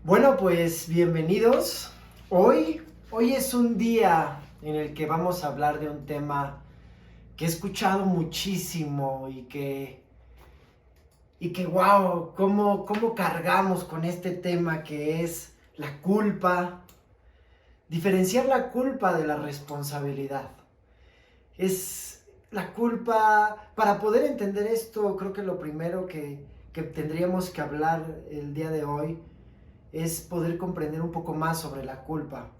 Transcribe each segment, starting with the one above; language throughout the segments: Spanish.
Bueno, pues bienvenidos. Hoy es un día en el que vamos a hablar de un tema que he escuchado muchísimo y que wow, cómo cargamos con este tema que es la culpa, diferenciar la culpa de la responsabilidad. Es la culpa, para poder entender esto, creo que lo primero que tendríamos que hablar el día de hoy es poder comprender un poco más sobre la culpa.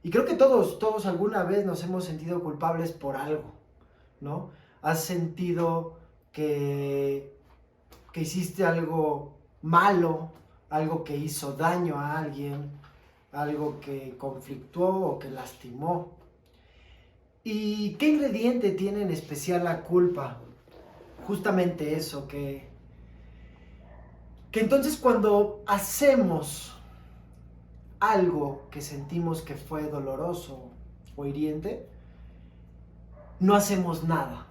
Y creo que todos alguna vez nos hemos sentido culpables por algo, ¿no? Has sentido que hiciste algo malo, algo que hizo daño a alguien, algo que conflictuó o que lastimó. ¿Y qué ingrediente tiene en especial la culpa? Justamente eso, que entonces cuando hacemos algo que sentimos que fue doloroso o hiriente, no hacemos nada.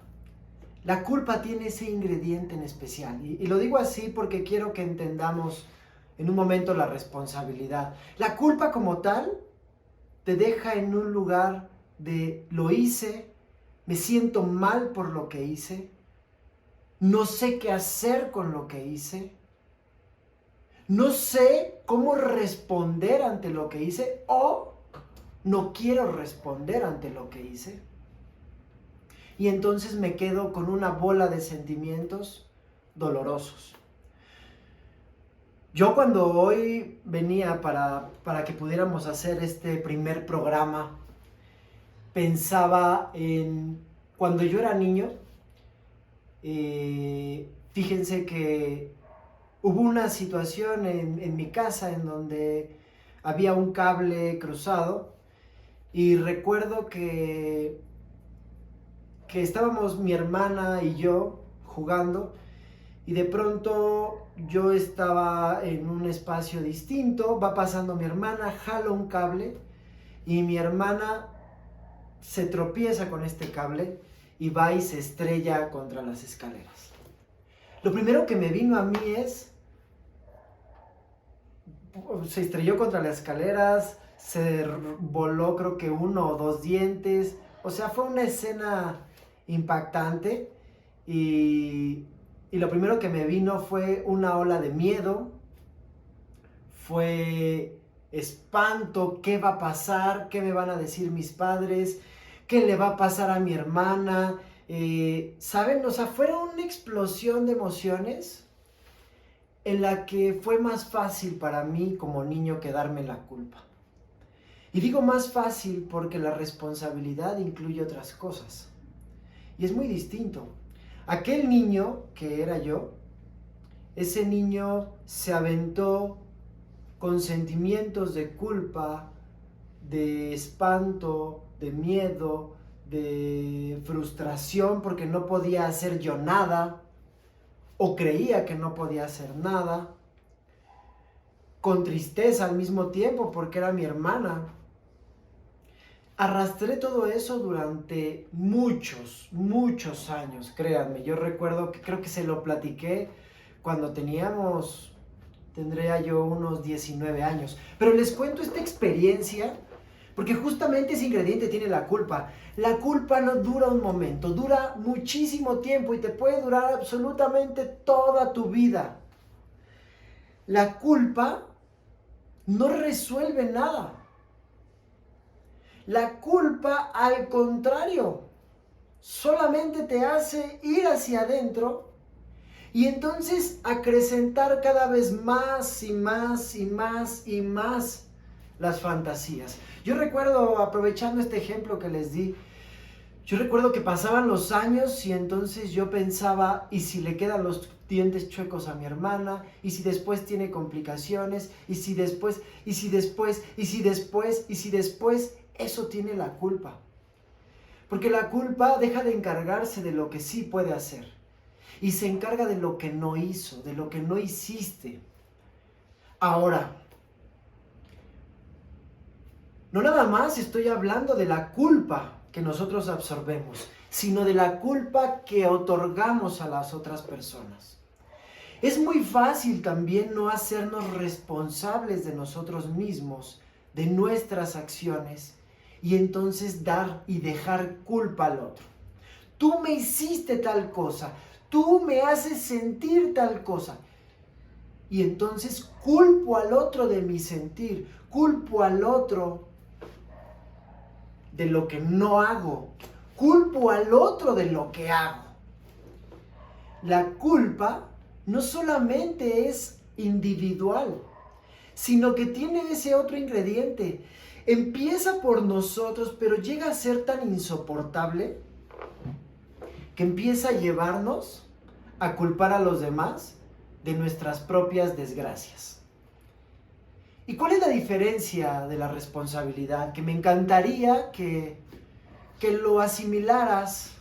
La culpa tiene ese ingrediente en especial. Y lo digo así porque quiero que entendamos en un momento la responsabilidad. La culpa como tal te deja en un lugar de lo hice, me siento mal por lo que hice, no sé qué hacer con lo que hice, no sé cómo responder ante lo que hice o no quiero responder ante lo que hice. Y entonces me quedo con una bola de sentimientos dolorosos. Yo cuando hoy venía para que pudiéramos hacer este primer programa, pensaba en cuando yo era niño. Fíjense que hubo una situación en mi casa en donde había un cable cruzado y recuerdo que estábamos mi hermana y yo jugando y de pronto yo estaba en un espacio distinto, va pasando mi hermana, jala un cable y mi hermana se tropieza con este cable y va y se estrella contra las escaleras. Lo primero que me vino a mí se estrelló contra las escaleras, se voló creo que 1 o 2 dientes, o sea, fue una escena impactante y lo primero que me vino fue una ola de miedo, fue espanto, ¿qué va a pasar? ¿Qué me van a decir mis padres? ¿Qué le va a pasar a mi hermana? ¿Saben? O sea, fue una explosión de emociones en la que fue más fácil para mí como niño quedarme la culpa. Y digo más fácil porque la responsabilidad incluye otras cosas. Y es muy distinto. Aquel niño que era yo, ese niño se aventó con sentimientos de culpa, de espanto, de miedo, de frustración porque no podía hacer yo nada, o creía que no podía hacer nada, con tristeza al mismo tiempo porque era mi hermana. Arrastré todo eso durante muchos años, créanme. Yo recuerdo que creo que se lo platiqué cuando tendría yo unos 19 años. Pero les cuento esta experiencia porque justamente ese ingrediente tiene la culpa. La culpa no dura un momento, dura muchísimo tiempo y te puede durar absolutamente toda tu vida. La culpa no resuelve nada. La culpa, al contrario, solamente te hace ir hacia adentro y entonces acrecentar cada vez más y más y más y más las fantasías. Yo recuerdo, aprovechando este ejemplo que les di, yo recuerdo que pasaban los años y entonces yo pensaba, ¿y si le quedan los dientes chuecos a mi hermana? ¿Y si después tiene complicaciones? ¿Y si después? ¿Y si después? ¿Y si después? ¿Y si después? Eso tiene la culpa. Porque la culpa deja de encargarse de lo que sí puede hacer. Y se encarga de lo que no hizo, de lo que no hiciste. Ahora, no nada más estoy hablando de la culpa que nosotros absorbemos, sino de la culpa que otorgamos a las otras personas. Es muy fácil también no hacernos responsables de nosotros mismos, de nuestras acciones, y entonces dar y dejar culpa al otro. Tú me hiciste tal cosa, tú me haces sentir tal cosa. Y entonces culpo al otro de mi sentir, culpo al otro de lo que no hago, culpo al otro de lo que hago. La culpa no solamente es individual, sino que tiene ese otro ingrediente. Empieza por nosotros, pero llega a ser tan insoportable que empieza a llevarnos a culpar a los demás de nuestras propias desgracias. ¿Y cuál es la diferencia de la responsabilidad? Que me encantaría que lo asimilaras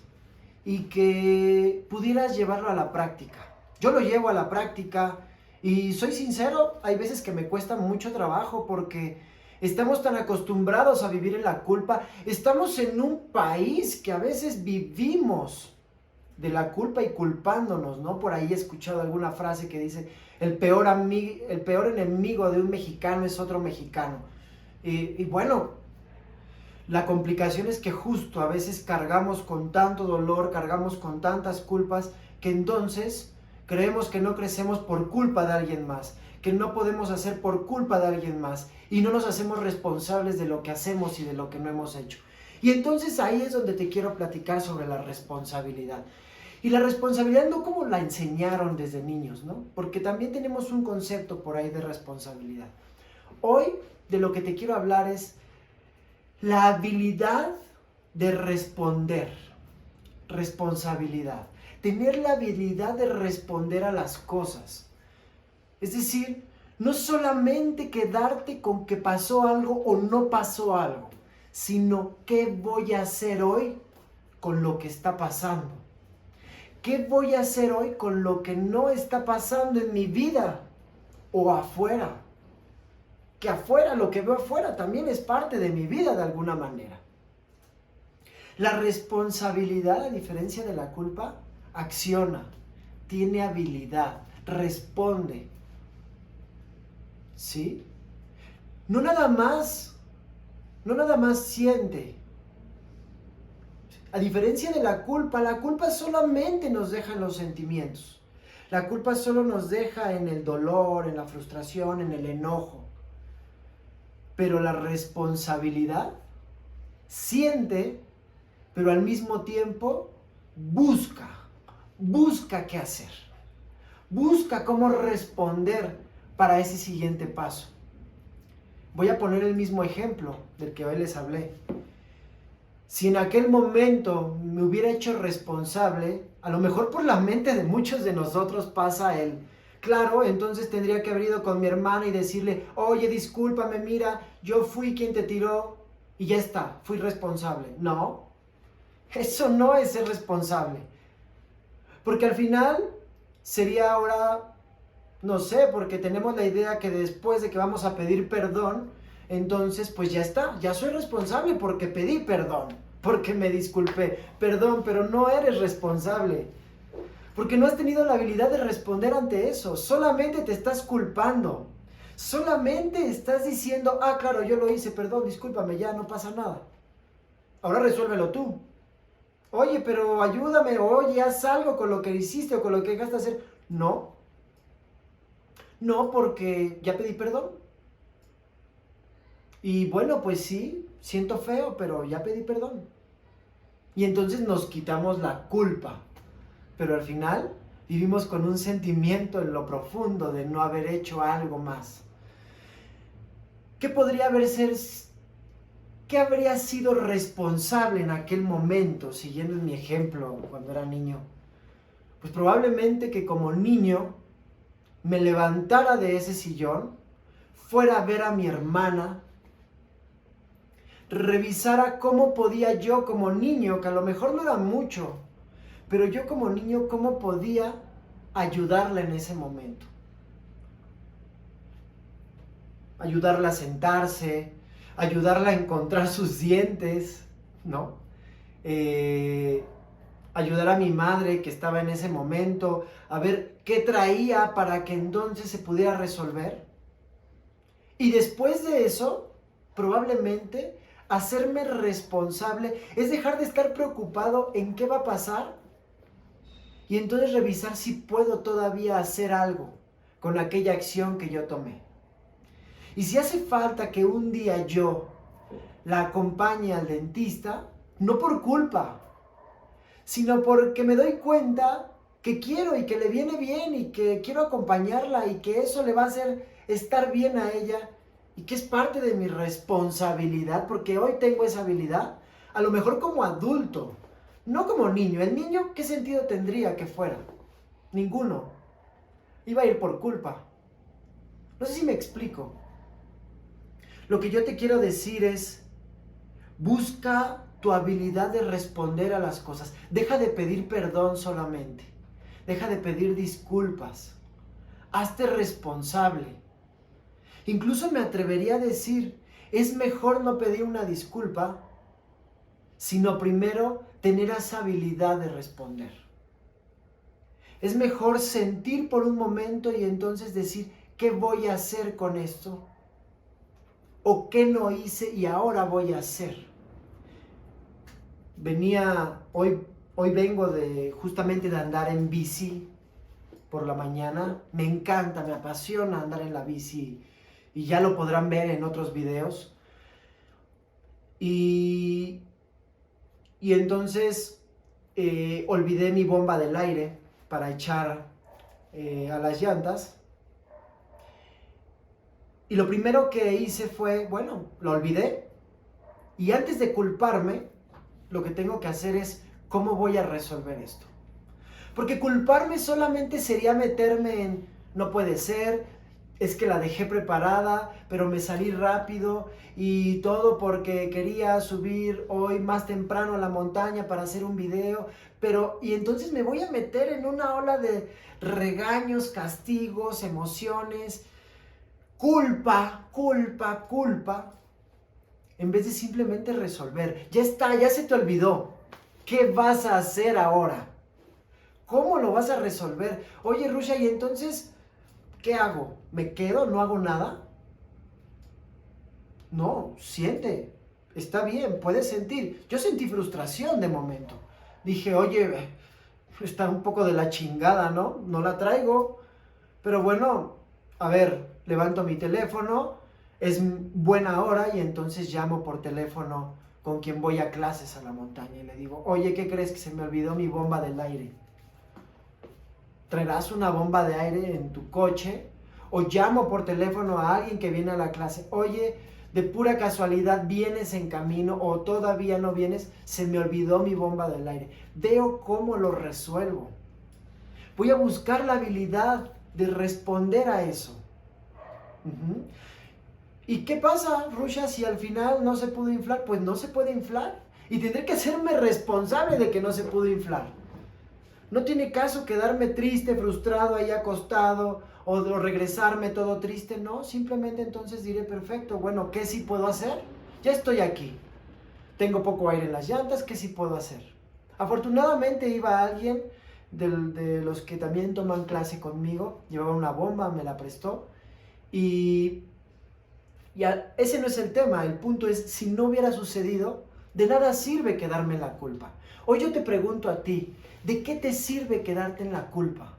y que pudieras llevarlo a la práctica. Yo lo llevo a la práctica y soy sincero, hay veces que me cuesta mucho trabajo porque estamos tan acostumbrados a vivir en la culpa. Estamos en un país que a veces vivimos de la culpa y culpándonos, ¿no? Por ahí he escuchado alguna frase que dice, el peor enemigo de un mexicano es otro mexicano. Y bueno, la complicación es que justo a veces cargamos con tanto dolor, cargamos con tantas culpas, que entonces creemos que no crecemos por culpa de alguien más, que no podemos hacer por culpa de alguien más, y no nos hacemos responsables de lo que hacemos y de lo que no hemos hecho. Y entonces ahí es donde te quiero platicar sobre la responsabilidad. Y la responsabilidad no como la enseñaron desde niños, ¿no? Porque también tenemos un concepto por ahí de responsabilidad. Hoy de lo que te quiero hablar es la habilidad de responder. Responsabilidad. Tener la habilidad de responder a las cosas. Es decir, no solamente quedarte con que pasó algo o no pasó algo, sino qué voy a hacer hoy con lo que está pasando. ¿Qué voy a hacer hoy con lo que no está pasando en mi vida o afuera? Que afuera, lo que veo afuera también es parte de mi vida de alguna manera. La responsabilidad, a diferencia de la culpa, acciona, tiene habilidad, responde. ¿Sí? No nada más siente. A diferencia de la culpa solamente nos deja en los sentimientos. La culpa solo nos deja en el dolor, en la frustración, en el enojo. Pero la responsabilidad siente, pero al mismo tiempo busca qué hacer. Busca cómo responder para ese siguiente paso. Voy a poner el mismo ejemplo del que hoy les hablé. Si en aquel momento me hubiera hecho responsable, a lo mejor por la mente de muchos de nosotros pasa el, claro, entonces tendría que haber ido con mi hermana y decirle, oye, discúlpame, mira, yo fui quien te tiró y ya está, fui responsable. No, eso no es ser responsable. Porque al final sería ahora, no sé, porque tenemos la idea que después de que vamos a pedir perdón, entonces pues ya está, ya soy responsable porque pedí perdón, porque me disculpé. Perdón, pero no eres responsable. Porque no has tenido la habilidad de responder ante eso. Solamente te estás culpando. Solamente estás diciendo, ah, claro, yo lo hice, perdón, discúlpame, ya no pasa nada. Ahora resuélvelo tú. Oye, pero ayúdame, oye, haz algo con lo que hiciste o con lo que dejaste de hacer. No. No, porque ya pedí perdón. Y bueno, pues sí, siento feo, pero ya pedí perdón. Y entonces nos quitamos la culpa. Pero al final vivimos con un sentimiento en lo profundo de no haber hecho algo más. ¿Qué podría haber sido? ¿Qué habría sido responsable en aquel momento, siguiendo mi ejemplo cuando era niño? Pues probablemente que como niño me levantara de ese sillón, fuera a ver a mi hermana, revisara cómo podía yo como niño, que a lo mejor no era mucho, pero yo como niño, cómo podía ayudarla en ese momento. Ayudarla a sentarse, ayudarla a encontrar sus dientes, ¿no? Ayudar a mi madre que estaba en ese momento, a ver qué traía para que entonces se pudiera resolver. Y después de eso, probablemente hacerme responsable es dejar de estar preocupado en qué va a pasar y entonces revisar si puedo todavía hacer algo con aquella acción que yo tomé. Y si hace falta que un día yo la acompañe al dentista, no por culpa, sino porque me doy cuenta que quiero y que le viene bien y que quiero acompañarla y que eso le va a hacer estar bien a ella y que es parte de mi responsabilidad, porque hoy tengo esa habilidad, a lo mejor como adulto, no como niño. El niño, ¿qué sentido tendría que fuera? Ninguno. Iba a ir por culpa. No sé si me explico. Lo que yo te quiero decir es, busca tu habilidad de responder a las cosas. Deja de pedir perdón solamente. Deja de pedir disculpas. Hazte responsable. Incluso me atrevería a decir, es mejor no pedir una disculpa, sino primero tener esa habilidad de responder. Es mejor sentir por un momento y entonces decir, ¿qué voy a hacer con esto? ¿O qué no hice y ahora voy a hacer? Hoy vengo justamente de andar en bici por la mañana. Me encanta, me apasiona andar en la bici y ya lo podrán ver en otros videos. Y entonces olvidé mi bomba del aire para echar a las llantas. Y lo primero que hice fue, bueno, lo olvidé. Y antes de culparme, lo que tengo que hacer es, ¿cómo voy a resolver esto? Porque culparme solamente sería meterme en, no puede ser, es que la dejé preparada, pero me salí rápido y todo porque quería subir hoy más temprano a la montaña para hacer un video, y entonces me voy a meter en una ola de regaños, castigos, emociones, culpa, en vez de simplemente resolver. Ya está, ya se te olvidó. ¿Qué vas a hacer ahora? ¿Cómo lo vas a resolver? Oye, Rusha, ¿y entonces qué hago? ¿Me quedo? ¿No hago nada? No, siente. Está bien, puedes sentir. Yo sentí frustración de momento. Dije, oye, está un poco de la chingada, ¿no? No la traigo. Pero bueno, a ver, levanto mi teléfono, es buena hora y entonces llamo por teléfono con quien voy a clases a la montaña y le digo, oye, ¿qué crees que se me olvidó mi bomba del aire? ¿Traerás una bomba de aire en tu coche? O llamo por teléfono a alguien que viene a la clase, oye, de pura casualidad vienes en camino o todavía no vienes, se me olvidó mi bomba del aire. Veo cómo lo resuelvo. Voy a buscar la habilidad de responder a eso. ¿Y qué pasa, Rusha, si al final no se pudo inflar? Pues no se puede inflar. Y tendré que hacerme responsable de que no se pudo inflar. No tiene caso quedarme triste, frustrado, ahí acostado, o regresarme todo triste. No, simplemente entonces diré, perfecto, bueno, ¿qué sí puedo hacer? Ya estoy aquí. Tengo poco aire en las llantas, ¿qué sí puedo hacer? Afortunadamente iba alguien de los que también toman clase conmigo, llevaba una bomba, me la prestó, y ese no es el tema. El punto es, si no hubiera sucedido, de nada sirve quedarme en la culpa. Hoy yo te pregunto a ti, ¿de qué te sirve quedarte en la culpa?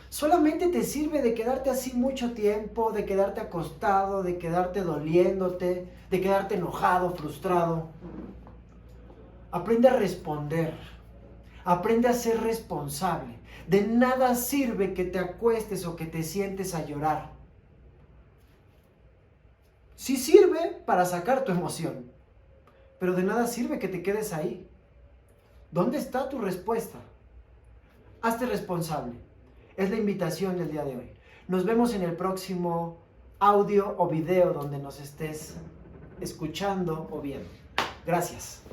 Solamente te sirve de quedarte así mucho tiempo, de quedarte acostado, de quedarte doliéndote, de quedarte enojado, frustrado. Aprende a responder, aprende a ser responsable. De nada sirve que te acuestes o que te sientes a llorar. Sí sirve para sacar tu emoción, pero de nada sirve que te quedes ahí. ¿Dónde está tu respuesta? Hazte responsable. Es la invitación del día de hoy. Nos vemos en el próximo audio o video donde nos estés escuchando o viendo. Gracias.